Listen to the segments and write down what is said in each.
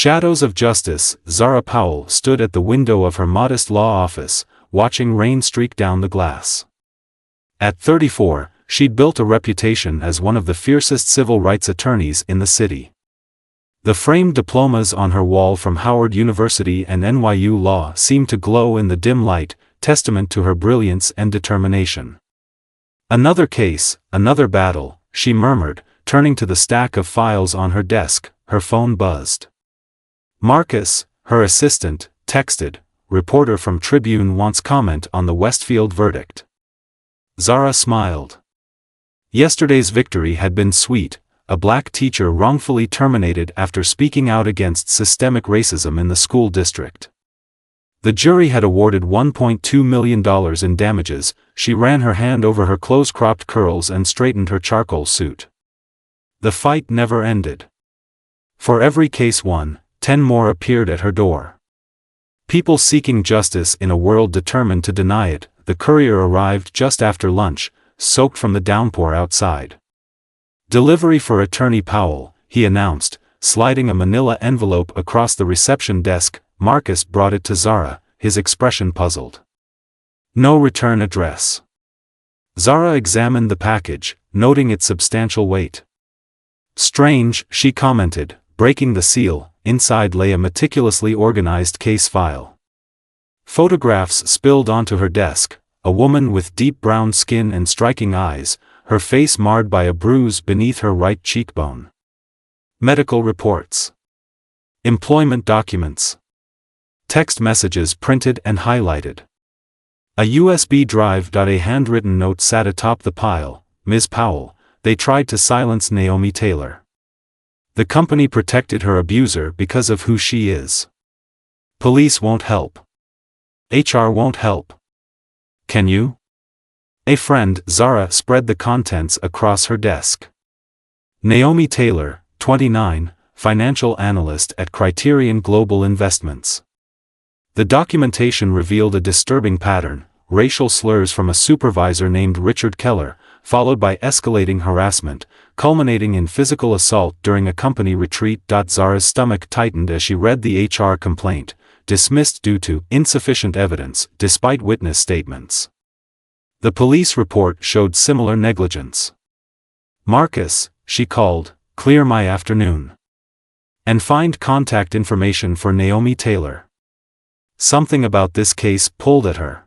Shadows of Justice. Zara Powell stood at the window of her modest law office, watching rain streak down the glass. At 34, she'd built a reputation as one of the fiercest civil rights attorneys in the city. The framed diplomas on her wall from Howard University and NYU Law seemed to glow in the dim light, testament to her brilliance and determination. "Another case, another battle," she murmured, turning to the stack of files on her desk. Her phone buzzed. Marcus, her assistant, texted, "Reporter from Tribune wants comment on the Westfield verdict." Zara smiled. Yesterday's victory had been sweet, a black teacher wrongfully terminated after speaking out against systemic racism in the school district. The jury had awarded $1.2 million in damages. She ran her hand over her close-cropped curls and straightened her charcoal suit. The fight never ended. For every case won, 10 more appeared at her door. People seeking justice in a world determined to deny it. The courier arrived just after lunch, soaked from the downpour outside. "Delivery for Attorney Powell," he announced, sliding a manila envelope across the reception desk. Marcus brought it to Zara, his expression puzzled. "No return address." Zara examined the package, noting its substantial weight. "Strange," she commented, breaking the seal. Inside lay a meticulously organized case file. Photographs spilled onto her desk, a woman with deep brown skin and striking eyes, her face marred by a bruise beneath her right cheekbone. Medical reports. Employment documents. Text messages printed and highlighted. A USB drive. A handwritten note sat atop the pile. "Ms. Powell, they tried to silence Naomi Taylor. The company protected her abuser because of who she is. Police won't help. HR won't help. Can you?" A friend. Zara spread the contents across her desk. Naomi Taylor, 29, financial analyst at Criterion Global Investments. The documentation revealed a disturbing pattern: racial slurs from a supervisor named Richard Keller, followed by escalating harassment, culminating in physical assault during a company retreat. Zara's stomach tightened as she read the HR complaint, dismissed due to insufficient evidence, despite witness statements. The police report showed similar negligence. "Marcus," she called, "clear my afternoon. And find contact information for Naomi Taylor." Something about this case pulled at her.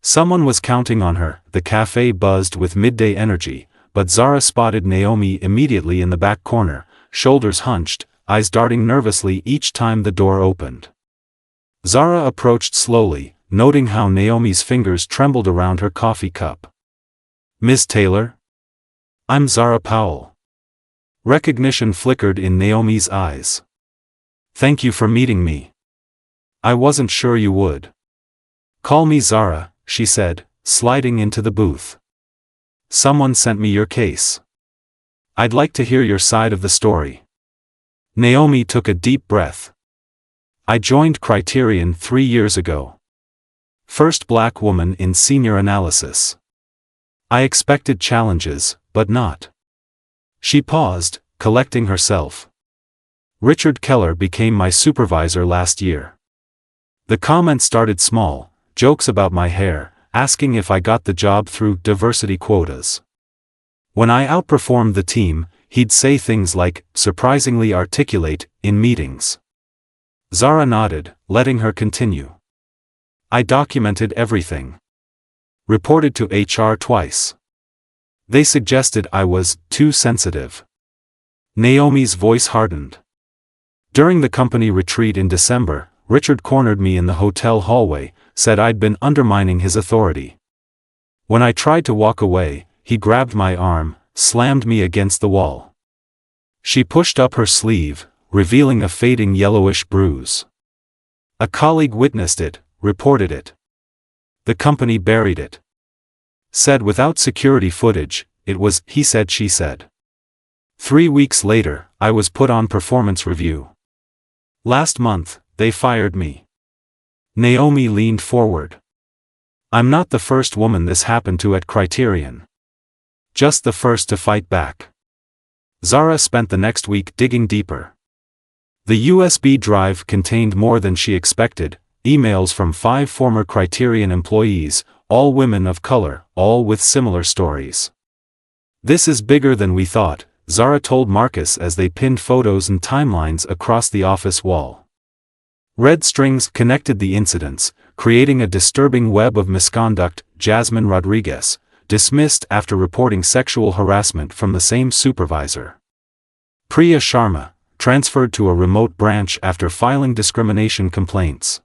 Someone was counting on her. The cafe buzzed with midday energy, but Zara spotted Naomi immediately in the back corner, shoulders hunched, eyes darting nervously each time the door opened. Zara approached slowly, noting how Naomi's fingers trembled around her coffee cup. "Miss Taylor? I'm Zara Powell." Recognition flickered in Naomi's eyes. "Thank you for meeting me. I wasn't sure you would." "Call me Zara," she said, sliding into the booth. "Someone sent me your case. I'd like to hear your side of the story." Naomi took a deep breath. "I joined Criterion 3 years ago. First black woman in senior analysis. I expected challenges, but not." She paused, collecting herself. "Richard Keller became my supervisor last year. The comments started small, jokes about my hair, asking if I got the job through diversity quotas. When I outperformed the team, he'd say things like, surprisingly articulate, in meetings." Zara nodded, letting her continue. "I documented everything. Reported to HR twice. They suggested I was too sensitive." Naomi's voice hardened. "During the company retreat in December, Richard cornered me in the hotel hallway, said I'd been undermining his authority. When I tried to walk away, he grabbed my arm, slammed me against the wall." She pushed up her sleeve, revealing a fading yellowish bruise. "A colleague witnessed it, reported it. The company buried it. Said without security footage, it was he said she said. 3 weeks later, I was put on performance review. Last month, they fired me." Naomi leaned forward. "I'm not the first woman this happened to at Criterion. Just the first to fight back." Zara spent the next week digging deeper. The USB drive contained more than she expected, emails from 5 former Criterion employees, all women of color, all with similar stories. "This is bigger than we thought," Zara told Marcus as they pinned photos and timelines across the office wall. Red strings connected the incidents, creating a disturbing web of misconduct. Jasmine Rodriguez, dismissed after reporting sexual harassment from the same supervisor. Priya Sharma, transferred to a remote branch after filing discrimination complaints.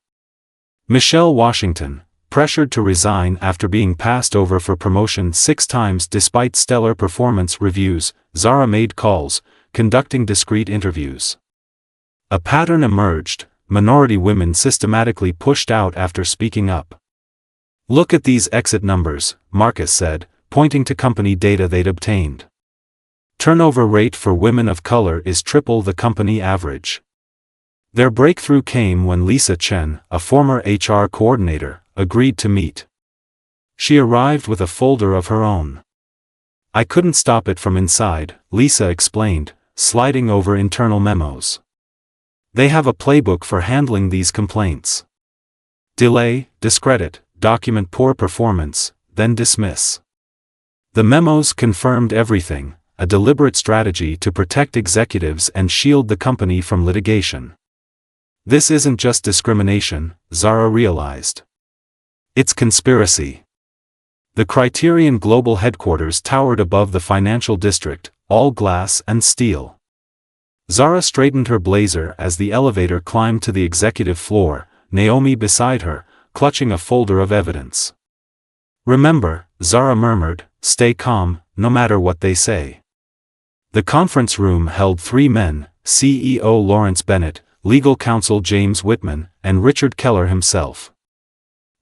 Michelle Washington, pressured to resign after being passed over for promotion 6 times despite stellar performance reviews. Zara made calls, conducting discreet interviews. A pattern emerged: minority women systematically pushed out after speaking up. "Look at these exit numbers," Marcus said, pointing to company data they'd obtained. "Turnover rate for women of color is triple the company average." Their breakthrough came when Lisa Chen, a former HR coordinator, agreed to meet. She arrived with a folder of her own. "I couldn't stop it from inside," Lisa explained, sliding over internal memos. "They have a playbook for handling these complaints. Delay, discredit, document poor performance, then dismiss." The memos confirmed everything: a deliberate strategy to protect executives and shield the company from litigation. This isn't just discrimination, Zara realized. It's conspiracy. The Criterion Global headquarters towered above the financial district, all glass and steel. Zara straightened her blazer as the elevator climbed to the executive floor, Naomi beside her, clutching a folder of evidence. "Remember," Zara murmured, "stay calm, no matter what they say." The conference room held 3 men: CEO Lawrence Bennett, legal counsel James Whitman, and Richard Keller himself.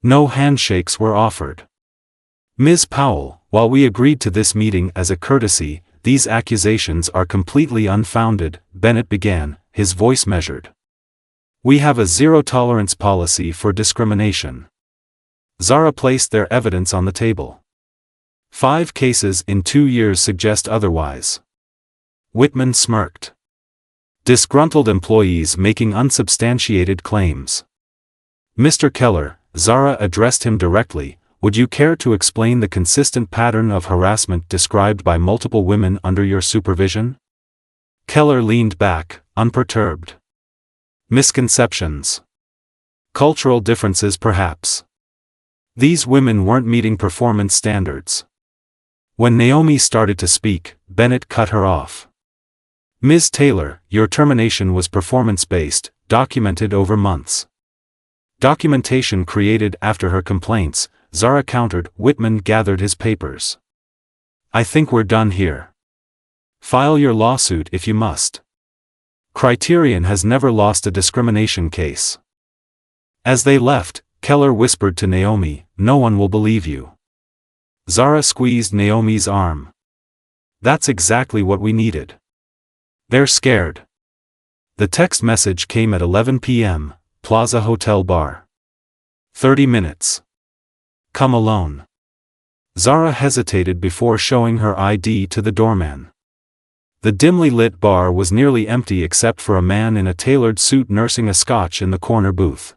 No handshakes were offered. "Ms. Powell, while we agreed to this meeting as a courtesy, these accusations are completely unfounded," Bennett began, his voice measured. "We have a zero-tolerance policy for discrimination." Zara placed their evidence on the table. 5 cases in 2 years suggest otherwise. Whitman smirked. "Disgruntled employees making unsubstantiated claims." "Mr. Keller," Zara addressed him directly, "would you care to explain the consistent pattern of harassment described by multiple women under your supervision?" Keller leaned back, unperturbed. "Misconceptions. Cultural differences perhaps. These women weren't meeting performance standards." When Naomi started to speak, Bennett cut her off. "Ms. Taylor, your termination was performance-based, documented over months." "Documentation created after her complaints," Zara countered. Whitman gathered his papers. "I think we're done here. File your lawsuit if you must. Criterion has never lost a discrimination case." As they left, Keller whispered to Naomi, "No one will believe you." Zara squeezed Naomi's arm. "That's exactly what we needed. They're scared." The text message came at 11 p.m., Plaza Hotel Bar. 30 minutes. "Come alone." Zara hesitated before showing her ID to the doorman. The dimly lit bar was nearly empty except for a man in a tailored suit nursing a scotch in the corner booth.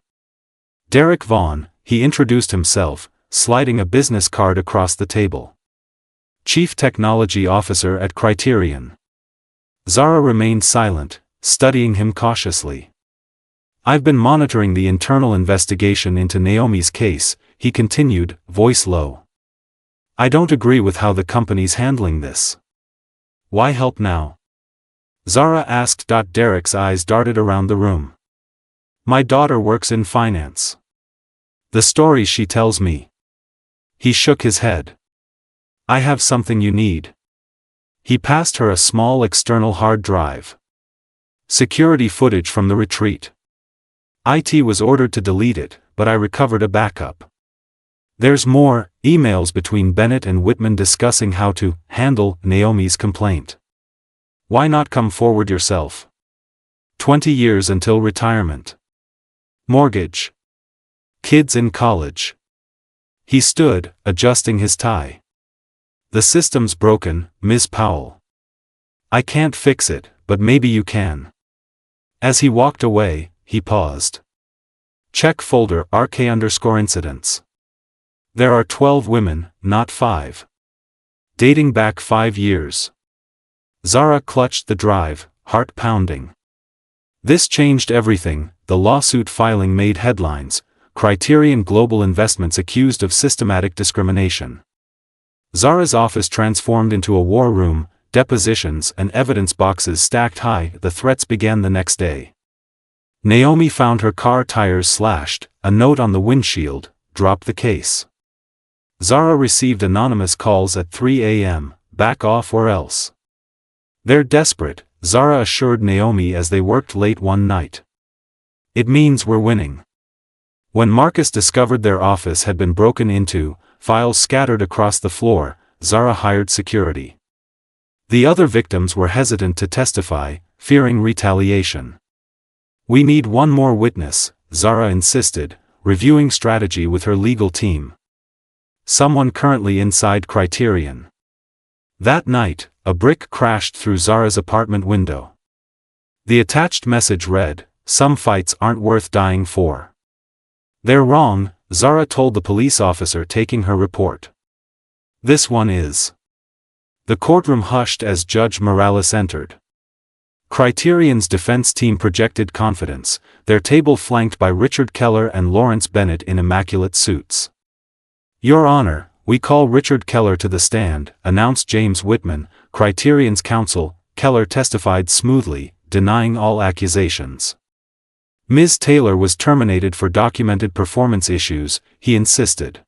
"Derek Vaughn," he introduced himself, sliding a business card across the table. "Chief Technology Officer at Criterion." Zara remained silent, studying him cautiously. "I've been monitoring the internal investigation into Naomi's case," he continued, voice low. "I don't agree with how the company's handling this." "Why help now?" Zara asked. Derek's eyes darted around the room. "My daughter works in finance. The stories she tells me." He shook his head. "I have something you need." He passed her a small external hard drive. "Security footage from the retreat. IT was ordered to delete it, but I recovered a backup. There's more, emails between Bennett and Whitman discussing how to handle Naomi's complaint. Why not come forward yourself? 20 years until retirement. Mortgage. Kids in college." He stood, adjusting his tie. "The system's broken, Ms. Powell. I can't fix it, but maybe you can." As he walked away, he paused. Check folder RK_incidents. There are 12 women, not 5. Dating back 5 years. Zara clutched the drive, heart pounding. This changed everything. The lawsuit filing made headlines. Criterion Global Investments accused of systematic discrimination. Zara's office transformed into a war room, depositions and evidence boxes stacked high. The threats began the next day. Naomi found her car tires slashed, a note on the windshield, drop the case. Zara received anonymous calls at 3 a.m., back off or else. They're desperate, Zara assured Naomi as they worked late one night. It means we're winning. When Marcus discovered their office had been broken into, files scattered across the floor, Zara hired security. The other victims were hesitant to testify, fearing retaliation. We need one more witness, Zara insisted, reviewing strategy with her legal team. Someone currently inside Criterion. That night, a brick crashed through Zara's apartment window. The attached message read, "Some fights aren't worth dying for." They're wrong, Zara told the police officer taking her report. This one is. The courtroom hushed as Judge Morales entered. Criterion's defense team projected confidence, their table flanked by Richard Keller and Lawrence Bennett in immaculate suits. Your Honor, we call Richard Keller to the stand, announced James Whitman, Criterion's counsel. Keller testified smoothly, denying all accusations. Ms. Taylor was terminated for documented performance issues, he insisted.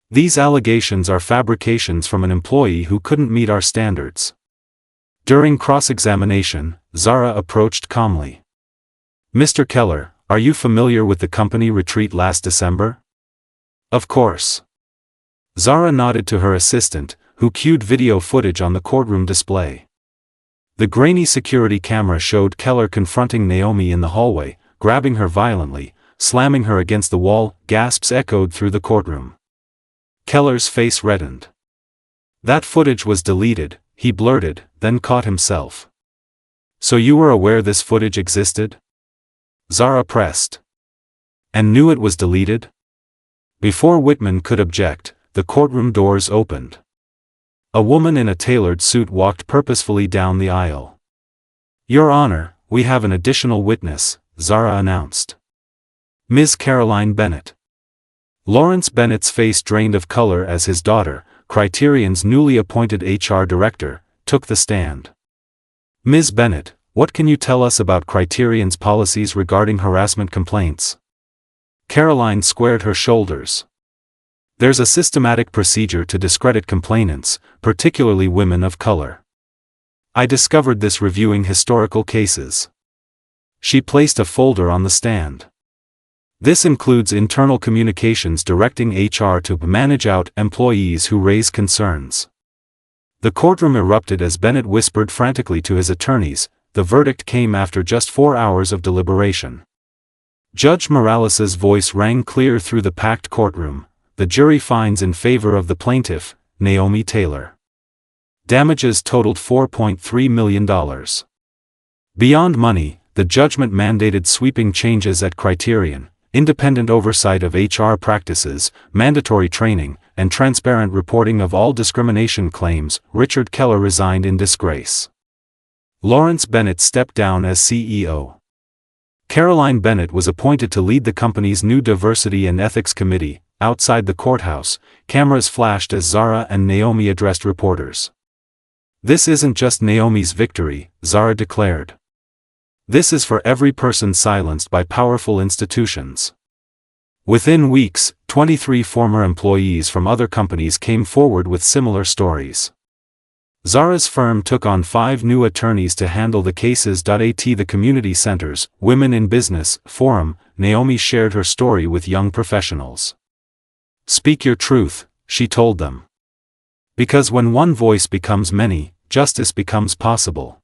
These allegations are fabrications from an employee who couldn't meet our standards. During cross-examination, Zara approached calmly. Mr. Keller, are you familiar with the company retreat last December? Of course. Zara nodded to her assistant, who cued video footage on the courtroom display. The grainy security camera showed Keller confronting Naomi in the hallway, grabbing her violently, slamming her against the wall. Gasps echoed through the courtroom. Keller's face reddened. That footage was deleted, he blurted, then caught himself. So you were aware this footage existed? Zara pressed. And knew it was deleted? Before Whitman could object, the courtroom doors opened. A woman in a tailored suit walked purposefully down the aisle. Your Honor, we have an additional witness, Zara announced. Ms. Caroline Bennett. Lawrence Bennett's face drained of color as his daughter, Criterion's newly appointed HR director, took the stand. Ms. Bennett, what can you tell us about Criterion's policies regarding harassment complaints? Caroline squared her shoulders. There's a systematic procedure to discredit complainants, particularly women of color. I discovered this reviewing historical cases. She placed a folder on the stand. This includes internal communications directing HR to manage out employees who raise concerns. The courtroom erupted as Bennett whispered frantically to his attorneys. The verdict came after just 4 hours of deliberation. Judge Morales's voice rang clear through the packed courtroom. The jury finds in favor of the plaintiff, Naomi Taylor. Damages totaled $4.3 million. Beyond money, the judgment mandated sweeping changes at Criterion, independent oversight of HR practices, mandatory training, and transparent reporting of all discrimination claims. Richard Keller resigned in disgrace. Lawrence Bennett stepped down as CEO. Caroline Bennett was appointed to lead the company's new Diversity and Ethics Committee. Outside the courthouse, cameras flashed as Zara and Naomi addressed reporters. This isn't just Naomi's victory, Zara declared. This is for every person silenced by powerful institutions. Within weeks, 23 former employees from other companies came forward with similar stories. Zara's firm took on 5 new attorneys to handle the cases. At the community centers, Women in Business Forum, Naomi shared her story with young professionals. Speak your truth, she told them. Because when one voice becomes many, justice becomes possible.